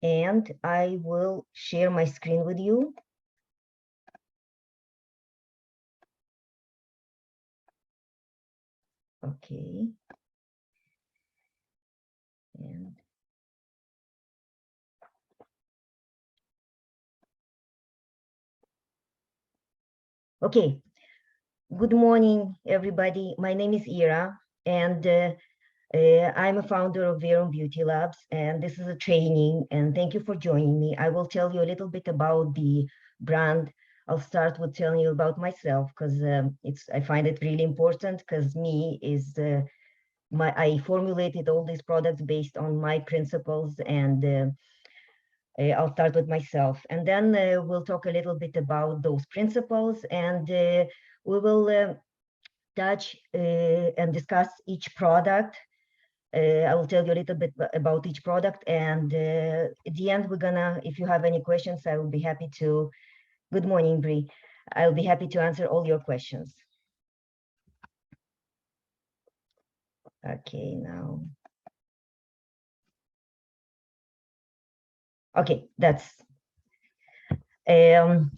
and I will share my screen with you. Okay. And okay. Good morning, everybody. My name is Ira, and I'm a founder of Verum Beauty Labs, and this is a training, and thank you for joining me. I will tell you a little bit about the brand. I'll start with telling you about myself because I find it really important because I formulated all these products based on my principles, and I'll start with myself, and then we'll talk a little bit about those principles, and we will touch and discuss each product. I will tell you a little bit about each product, and at the end, if you have any questions, I will be happy to. Good morning, Bree. I'll be happy to answer all your questions. Okay, now. Okay,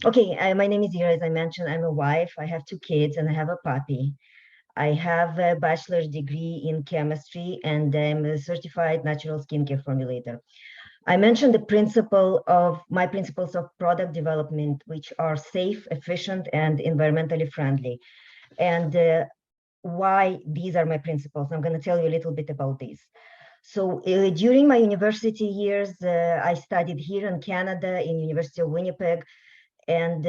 okay. My name is Ira. As I mentioned, I'm a wife. I have 2 kids, and I have a puppy. I have a bachelor's degree in chemistry, and I'm a certified natural skincare formulator. I mentioned my principles of product development, which are safe, efficient, and environmentally friendly. And why these are my principles. I'm going to tell you a little bit about these. So during my university years, I studied here in Canada in University of Winnipeg, and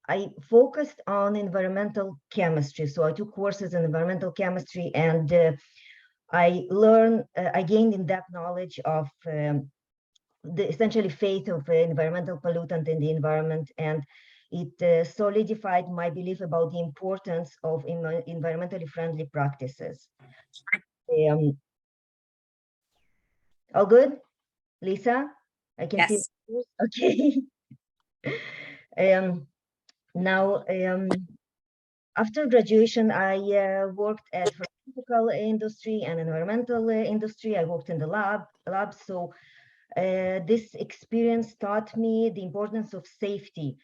I focused on environmental chemistry. So I took courses in environmental chemistry, and I gained in-depth knowledge of the essentially fate of environmental pollutant in the environment, and it solidified my belief about the importance of environmentally friendly practices. Um, all good, Lisa? I can see. Yes. Okay. Now, after graduation, I worked at pharmaceutical industry and environmental industry. I worked in the lab. So this experience taught me the importance of safety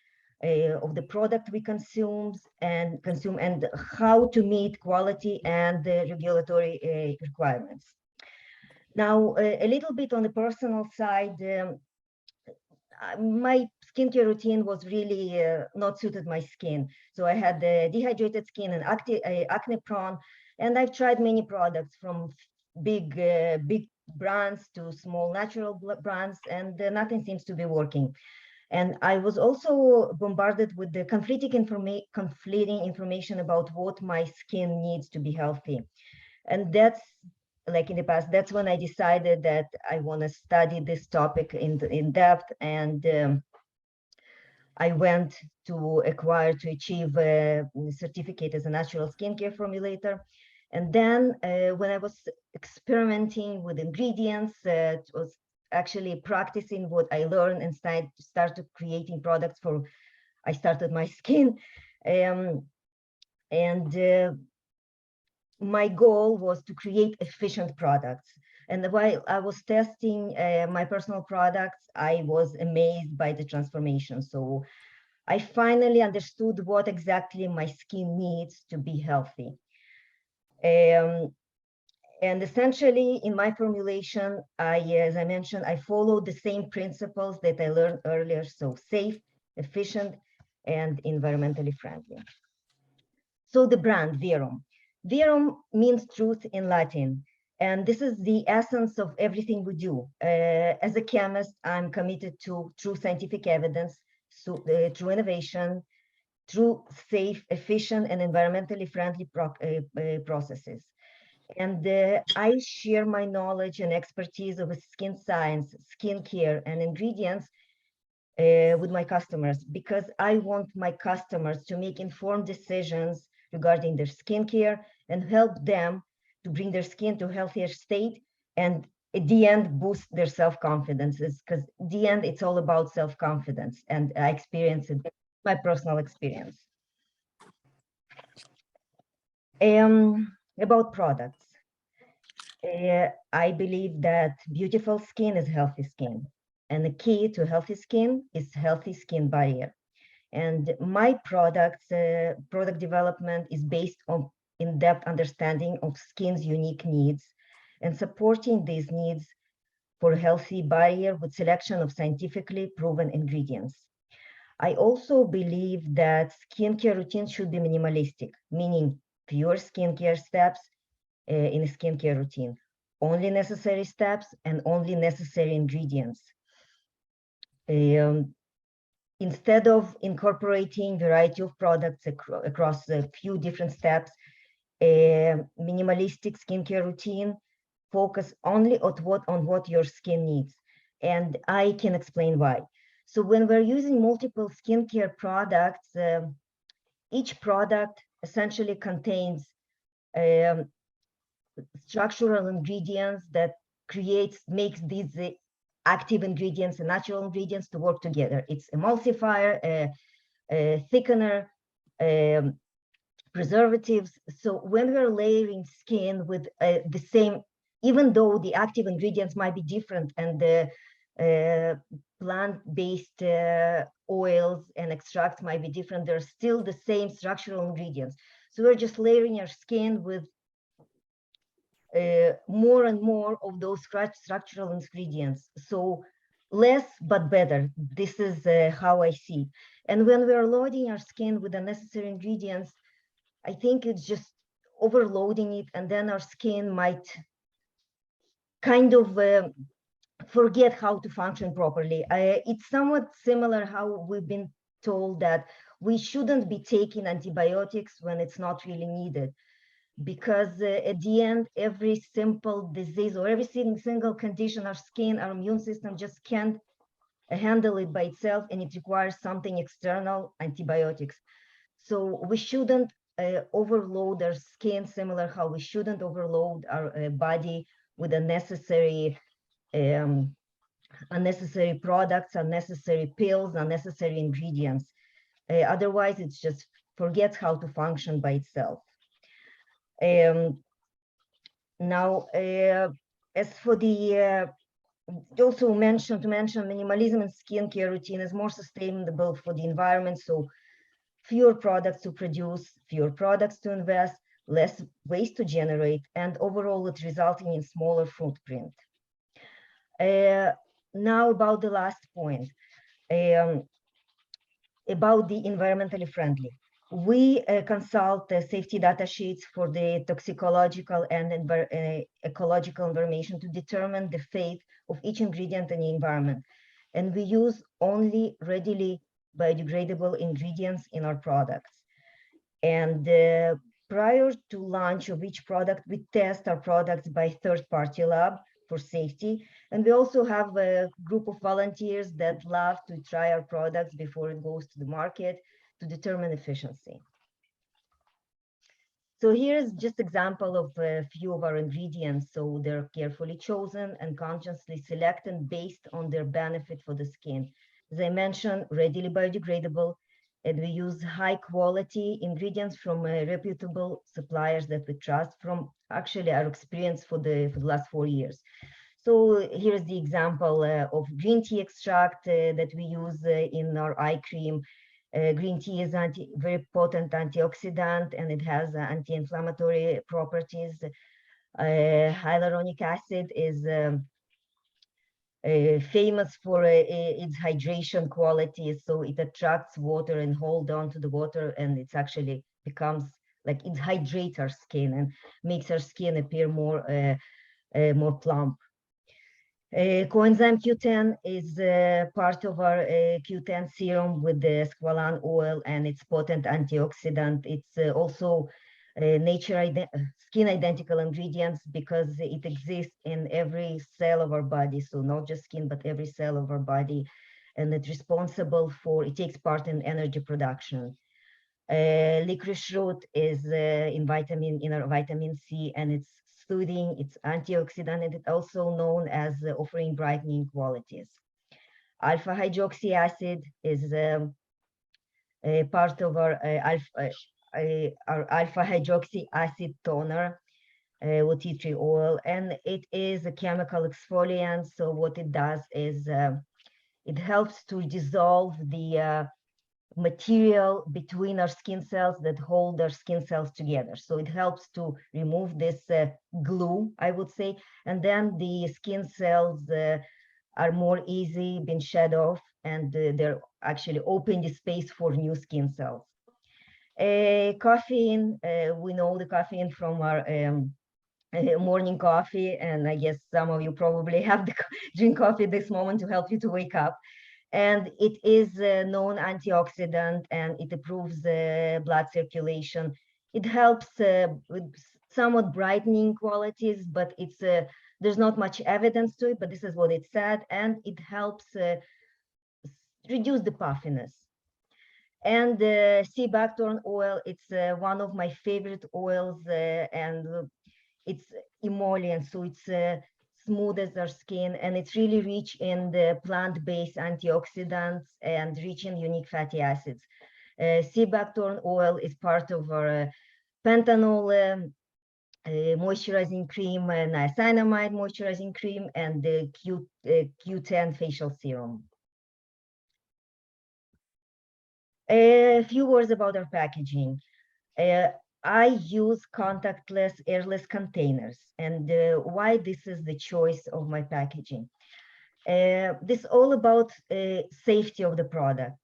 of the product we consume and how to meet quality and regulatory requirements. Now, a little bit on the personal side, my skincare routine was really not suited my skin. So I had dehydrated skin and acne prone, and I've tried many products from big brands to small natural brands, and nothing seems to be working. And I was also bombarded with the conflicting information about what my skin needs to be healthy. And that's like in the past, that's when I decided that I want to study this topic in depth. And I went to achieve a certificate as a natural skincare formulator. And then when I was experimenting with ingredients, it was actually practicing what I learned and started creating products I started my skin. And my goal was to create efficient products. And while I was testing my personal products, I was amazed by the transformation. So I finally understood what exactly my skin needs to be healthy. And essentially, in my formulation, as I mentioned, I followed the same principles that I learned earlier. So safe, efficient, and environmentally friendly. So the brand Verum. Verum means truth in Latin. And this is the essence of everything we do. As a chemist, I'm committed to true scientific evidence, true innovation, through safe, efficient, and environmentally friendly processes. And I share my knowledge and expertise of skin science, skincare, and ingredients with my customers, because I want my customers to make informed decisions regarding their skincare and help them to bring their skin to a healthier state, and at the end boost their self-confidence, because at the end it's all about self-confidence, and I experience it, my personal experience. About products, I believe that beautiful skin is healthy skin. And the key to healthy skin is healthy skin barrier. And my product development is based on in-depth understanding of skin's unique needs and supporting these needs for a healthy barrier with selection of scientifically proven ingredients. I also believe that skincare routines should be minimalistic, meaning fewer skincare steps in a skincare routine, only necessary steps and only necessary ingredients. Instead of incorporating variety of products across a few different steps, a minimalistic skincare routine focus only on what your skin needs. And I can explain why. So when we're using multiple skincare products, each product essentially contains structural ingredients that makes these active ingredients and natural ingredients to work together. It's emulsifier, a thickener, preservatives. So when we're layering skin with the same, even though the active ingredients might be different and the plant-based oils and extracts might be different, they're still the same structural ingredients. So we're just layering our skin with more and more of those structural ingredients. So less but better. This is how I see. And when we're loading our skin with the necessary ingredients, I think it's just overloading it, and then our skin might kind of forget how to function properly. It's somewhat similar how we've been told that we shouldn't be taking antibiotics when it's not really needed, because at the end, every simple disease or every single condition, our skin, our immune system just can't handle it by itself, and it requires something external, antibiotics. So we shouldn't overload our skin, similar how we shouldn't overload our body with unnecessary products, unnecessary pills, unnecessary ingredients. Otherwise, it just forgets how to function by itself. Now, as for the also to mention minimalism in skincare routine is more sustainable for the environment. So fewer products to produce, fewer products to invest, less waste to generate, and overall it's resulting in smaller footprint. Now about the last point, about the environmentally friendly. We consult the safety data sheets for the toxicological and ecological information to determine the fate of each ingredient in the environment. And we use only readily biodegradable ingredients in our products. And prior to launch of each product, we test our products by third-party lab for safety. And we also have a group of volunteers that love to try our products before it goes to the market to determine efficiency. So here's just example of a few of our ingredients. So they're carefully chosen and consciously selected based on their benefit for the skin. As I mentioned, readily biodegradable, and we use high quality ingredients from reputable suppliers that we trust from actually our experience for the last 4 years. So here's the example of green tea extract that we use in our eye cream. Green tea is very potent antioxidant, and it has anti-inflammatory properties. Hyaluronic acid is famous for its hydration qualities, so it attracts water and hold on to the water, and it's actually becomes like it hydrates our skin and makes our skin appear more plump. Coenzyme Q10 is part of our Q10 serum with the squalane oil and its potent antioxidant. It's also skin identical ingredients because it exists in every cell of our body. So not just skin, but every cell of our body. And it's responsible for, it takes part in energy production. Licorice root is in our vitamin C, and it's soothing, it's antioxidant, and it's also known as offering brightening qualities. Alpha hydroxy acid is a part of our alpha hydroxy acid toner with tea tree oil, and it is a chemical exfoliant. So what it does is It helps to dissolve the material between our skin cells that hold our skin cells together. So it helps to remove this glue, I would say, and then the skin cells are more easy being shed off, and they're actually open the space for new skin cells. Caffeine, we know the caffeine from our morning coffee, and I guess some of you probably have to drink coffee this moment to help you to wake up. And it is a known antioxidant, and it improves blood circulation. It helps with somewhat brightening qualities, but it's there's not much evidence to it, but this is what it said, and it helps reduce the puffiness. And sea buckthorn oil, it's one of my favorite oils, and it's emollient, so it's smooth as our skin, and it's really rich in the plant-based antioxidants and rich in unique fatty acids. Sea buckthorn oil is part of our pentanol moisturizing cream, niacinamide moisturizing cream, and the Q10 facial serum. A few words about our packaging. I use contactless, airless containers, and why this is the choice of my packaging. This is all about safety of the product.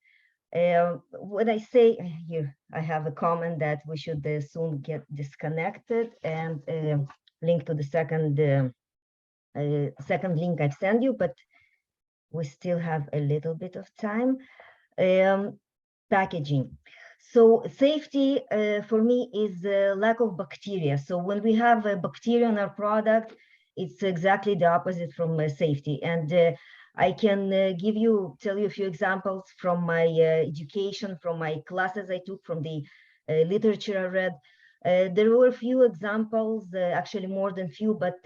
When I say here, I have a comment that we should soon get disconnected, and link to the second link I've sent you, but we still have a little bit of time. Packaging. So safety for me is lack of bacteria. So when we have a bacteria in our product, it's exactly the opposite from safety. And I can tell you a few examples from my education, from my classes I took, from the literature I read. There were a few examples, actually more than few, but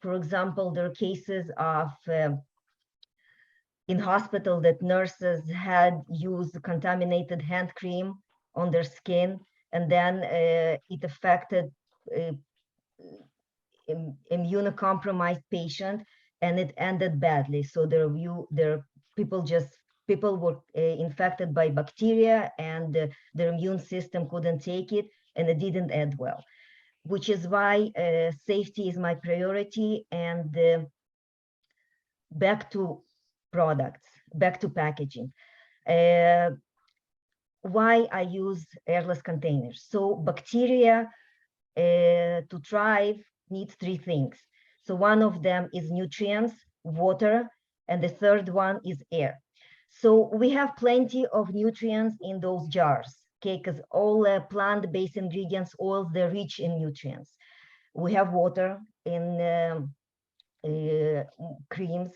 for example, there are cases of in hospital that nurses had used contaminated hand cream on their skin, and then it affected immunocompromised patient, and it ended badly. So people were infected by bacteria, and their immune system couldn't take it, and it didn't end well, which is why safety is my priority. And back to products, back to packaging. Why I use airless containers. So bacteria to thrive needs three things. So one of them is nutrients, water, and the third one is air. So we have plenty of nutrients in those jars, okay, because all plant-based ingredients, oils, they're rich in nutrients. We have water in creams,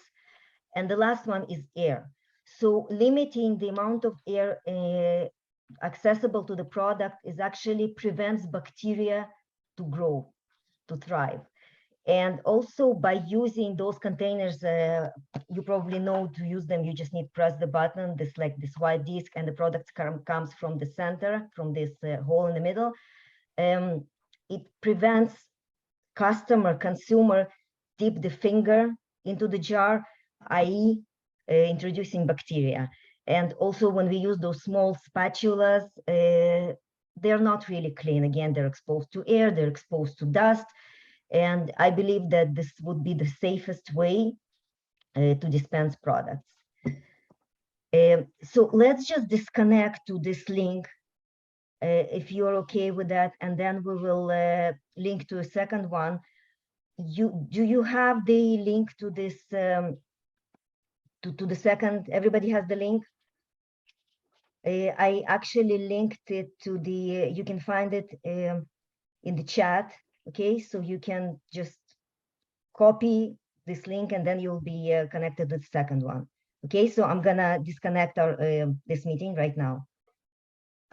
and the last one is air. So limiting the amount of air accessible to the product is actually prevents bacteria to grow, to thrive. And also by using those containers, you probably know to use them, you just need to press the button, this white disc, and the product comes from the center, from this hole in the middle. It prevents consumer dip the finger into the jar, i.e. Introducing bacteria. And also when we use those small spatulas, they're not really clean. Again, they're exposed to air, they're exposed to dust. And I believe that this would be the safest way to dispense products. So let's just disconnect to this link, if you're okay with that, and then we will link to a second one. Do you have the link to this, to the second? Everybody has the link? I actually linked it to the, you can find it in the chat, okay? So you can just copy this link, and then you'll be connected to the second one. Okay, so I'm gonna disconnect our this meeting right now.